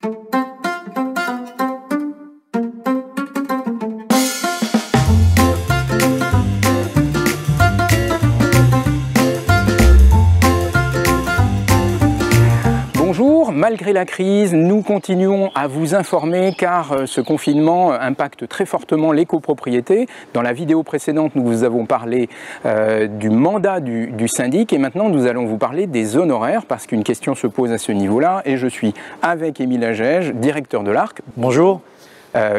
Bonjour, malgré la crise, nous continuons à vous informer car ce confinement impacte très fortement les copropriétés. Dans la vidéo précédente, nous vous avons parlé du mandat du syndic et maintenant nous allons vous parler des honoraires parce qu'une question se pose à ce niveau-là et je suis avec Émile Agege, directeur de l'ARC. Bonjour.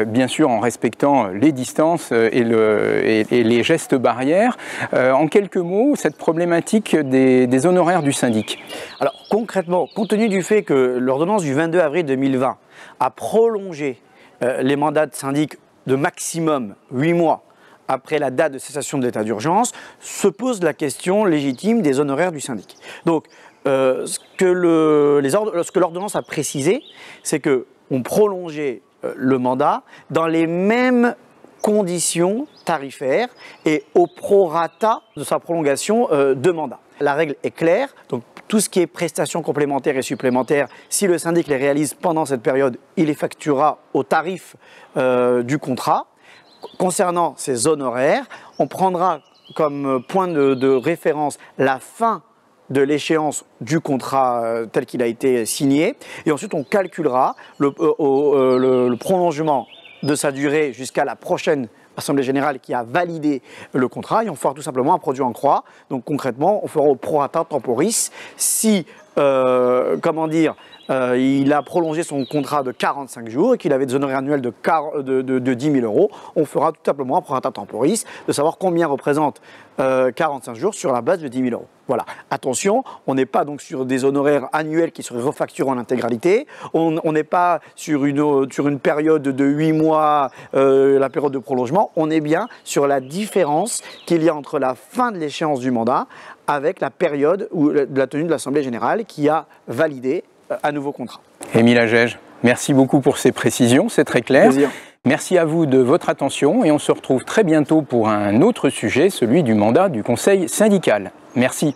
Bien sûr en respectant les distances et les gestes barrières. En quelques mots, cette problématique des honoraires du syndic. Alors concrètement, compte tenu du fait que l'ordonnance du 22 avril 2020 a prolongé les mandats de syndic de maximum 8 mois après la date de cessation de l'état d'urgence, se pose la question légitime des honoraires du syndic. Donc ce que l'ordonnance a précisé, c'est qu'on prolongeait le mandat dans les mêmes conditions tarifaires et au prorata de sa prolongation de mandat. La règle est claire, donc tout ce qui est prestations complémentaires et supplémentaires, si le syndic les réalise pendant cette période, il les facturera au tarif du contrat. Concernant ces honoraires, on prendra comme point de référence la fin de l'échéance du contrat tel qu'il a été signé et ensuite on calculera le prolongement de sa durée jusqu'à la prochaine Assemblée Générale qui a validé le contrat et on fera tout simplement un produit en croix. Donc concrètement, on fera au prorata temporis. Si, il a prolongé son contrat de 45 jours et qu'il avait des honoraires annuels de 10 000 €, on fera tout simplement un prorata temporis de savoir combien représente 45 jours sur la base de 10 000 €. Voilà. Attention, on n'est pas donc sur des honoraires annuels qui seraient refacturés en intégralité. On n'est pas sur une période de 8 mois, la période de prolongement. On est bien sur la différence qu'il y a entre la fin de l'échéance du mandat avec la période de la tenue de l'Assemblée Générale qui a validé un nouveau contrat. Émile Agege, merci beaucoup pour ces précisions, c'est très clair. Plaisir. Merci à vous de votre attention et on se retrouve très bientôt pour un autre sujet, celui du mandat du conseil syndical. Merci.